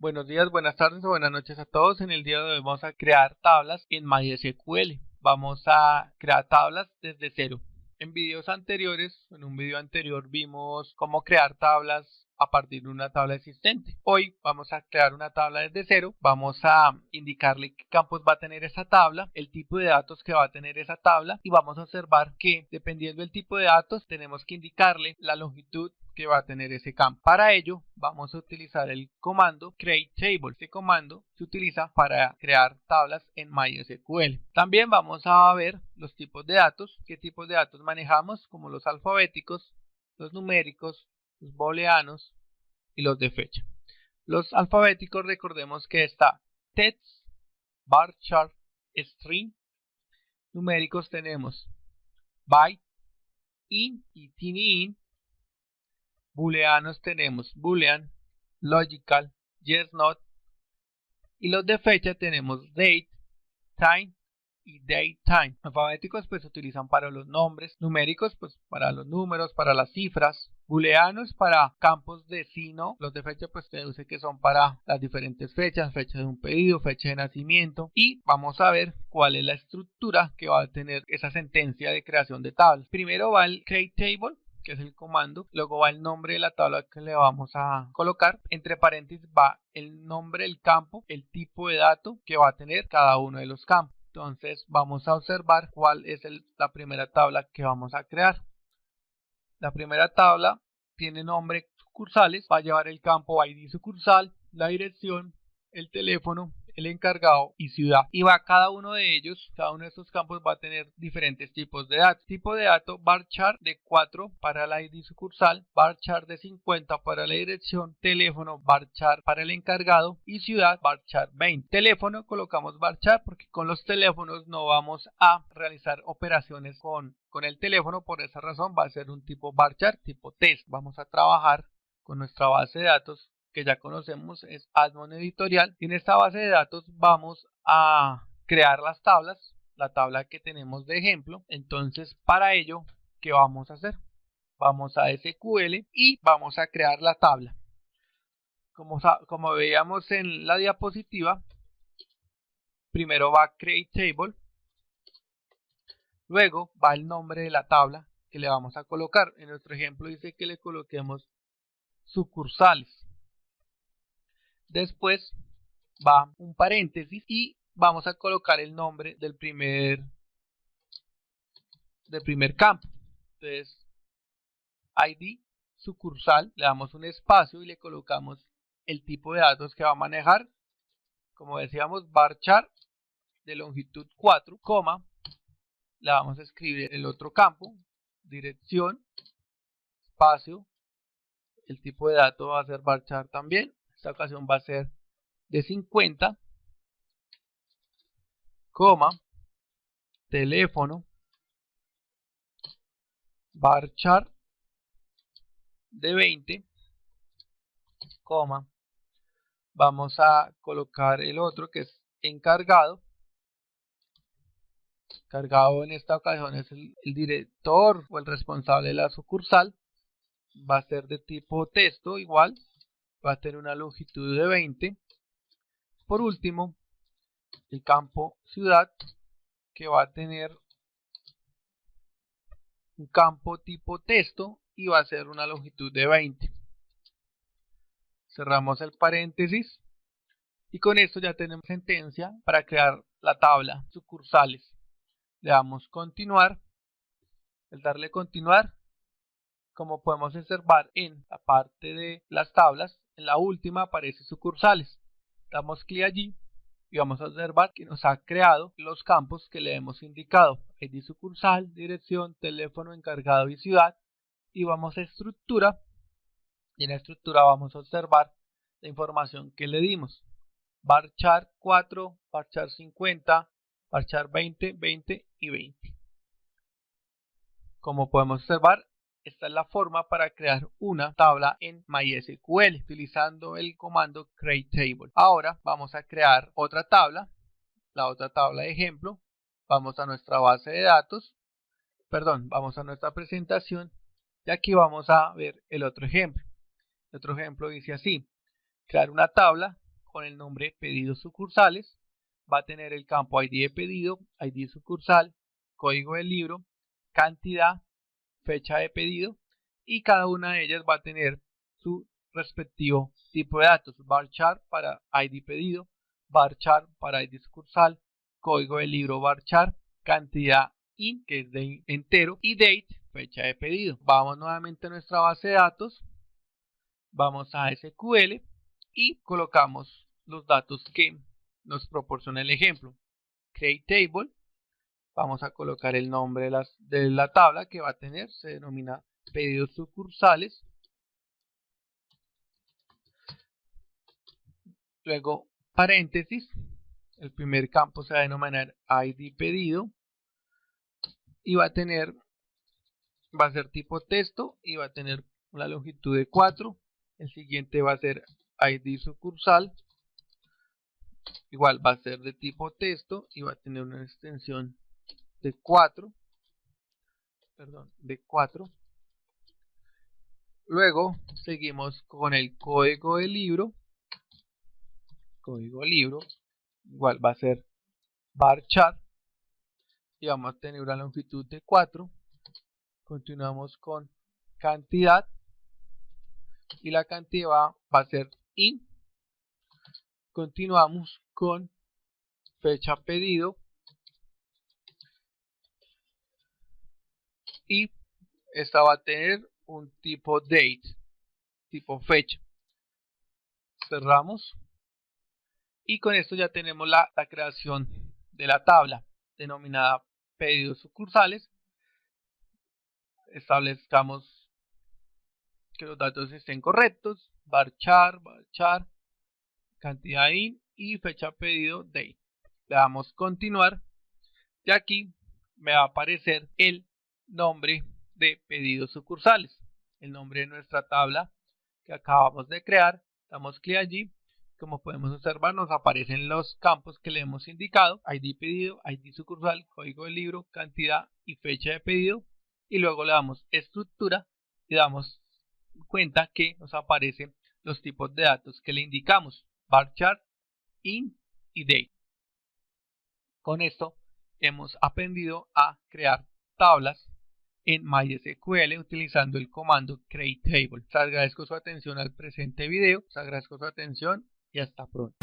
Buenos días, buenas tardes o buenas noches a todos. En el día de hoy vamos a crear tablas en MySQL. Vamos a crear tablas desde cero. En un video anterior vimos cómo crear tablas a partir de una tabla existente. Hoy vamos a crear una tabla desde cero. Vamos a indicarle qué campos va a tener esa tabla, el tipo de datos que va a tener esa tabla y vamos a observar que dependiendo del tipo de datos tenemos que indicarle la longitud que va a tener ese campo. Para ello vamos a utilizar el comando createTable. Este comando se utiliza para crear tablas en MySQL. También vamos a ver los tipos de datos, qué tipos de datos manejamos, como los alfabéticos, los numéricos, los booleanos y los de fecha. Los alfabéticos, recordemos que está text, varchar, string. Numéricos tenemos byte, int y tinyInt. Booleanos tenemos boolean, logical, yes, not. Y los de fecha tenemos date, time y datetime. Alfabéticos pues se utilizan para los nombres, numéricos pues para los números, para las cifras, booleanos para campos de sí, no. Los de fecha pues se deduce que son para las diferentes fechas, fecha de un pedido, fecha de nacimiento. Y vamos a ver cuál es la estructura que va a tener esa sentencia de creación de tablas. Primero va el createTable, que es el comando, luego va el nombre de la tabla que le vamos a colocar, entre paréntesis va el nombre del campo, el tipo de dato que va a tener cada uno de los campos. Entonces vamos a observar cuál es la primera tabla que vamos a crear. La primera tabla tiene nombre sucursales, va a llevar el campo ID sucursal, la dirección, el teléfono, el encargado y ciudad. Y va cada uno de estos campos va a tener diferentes tipos de datos. Tipo de dato varchar de 4 para la ID sucursal, varchar de 50 para la dirección, teléfono varchar para el encargado y ciudad varchar 20. Teléfono colocamos varchar porque con los teléfonos no vamos a realizar operaciones con el teléfono, por esa razón va a ser un tipo varchar, tipo test. Vamos a trabajar con nuestra base de datos que ya conocemos, es Admon Editorial, y en esta base de datos vamos a crear las tablas, la tabla que tenemos de ejemplo. Entonces para ello, ¿qué vamos a hacer? Vamos a SQL y vamos a crear la tabla. Como veíamos en la diapositiva, primero va createTable, luego va el nombre de la tabla que le vamos a colocar. En nuestro ejemplo dice que le coloquemos sucursales. Después va un paréntesis y vamos a colocar el nombre del primer campo. Entonces, ID sucursal, le damos un espacio y le colocamos el tipo de datos que va a manejar. Como decíamos, varchar de longitud 4, le vamos a escribir el otro campo, dirección, espacio, el tipo de dato va a ser varchar también. Esta ocasión va a ser de 50, teléfono, varchar de 20, vamos a colocar el otro que es encargado. Encargado en esta ocasión es el director o el responsable de la sucursal. Va a ser de tipo texto igual, va a tener una longitud de 20. Por último, el campo ciudad, que va a tener un campo tipo texto y va a ser una longitud de 20. Cerramos el paréntesis y con esto ya tenemos sentencia para crear la tabla sucursales. Le damos continuar. Al darle continuar, como podemos observar en la parte de las tablas, en la última aparece sucursales. Damos clic allí y vamos a observar que nos ha creado los campos que le hemos indicado: ID sucursal, dirección, teléfono, encargado y ciudad. Y vamos a estructura, y en la estructura vamos a observar la información que le dimos: varchar 4, varchar 50, varchar 20, 20 y 20. Como podemos observar, esta es la forma para crear una tabla en MySQL utilizando el comando createTable. Ahora vamos a crear otra tabla, la otra tabla de ejemplo. Vamos a nuestra base de datos, vamos a nuestra presentación y aquí vamos a ver el otro ejemplo. El otro ejemplo dice así: crear una tabla con el nombre pedidos sucursales, va a tener el campo ID de pedido, ID sucursal, código del libro, cantidad, fecha de pedido, y cada una de ellas va a tener su respectivo tipo de datos: varchar para ID pedido, varchar para ID sucursal, código del libro varchar, cantidad int, que es de entero, y date, fecha de pedido. Vamos nuevamente a nuestra base de datos, vamos a SQL y colocamos los datos que nos proporciona el ejemplo. Create table, vamos a colocar el nombre de la tabla que va a tener, se denomina pedidos sucursales. Luego paréntesis, el primer campo se va a denominar ID pedido y va a ser tipo texto y va a tener una longitud de 4. El siguiente va a ser ID sucursal, igual va a ser de tipo texto y va a tener una extensión de 4. Luego seguimos con el código del libro. Igual va a ser varchar y vamos a tener una longitud de 4. Continuamos con cantidad y la cantidad va a ser int. Continuamos con fecha pedido y esta va a tener un tipo date, tipo fecha. Cerramos y con esto ya tenemos la creación de la tabla denominada pedidos sucursales. Establezcamos que los datos estén correctos: varchar, cantidad int y fecha pedido date. Le damos continuar y aquí me va a aparecer el nombre de pedidos sucursales, el nombre de nuestra tabla que acabamos de crear. Damos clic allí. Como podemos observar, nos aparecen los campos que le hemos indicado: ID pedido, ID sucursal, código del libro, cantidad y fecha de pedido. Y luego le damos estructura y damos cuenta que nos aparecen los tipos de datos que le indicamos: varchar, int y date. Con esto hemos aprendido a crear tablas en MySQL utilizando el comando create table. Les agradezco su atención al presente video, les agradezco su atención y hasta pronto.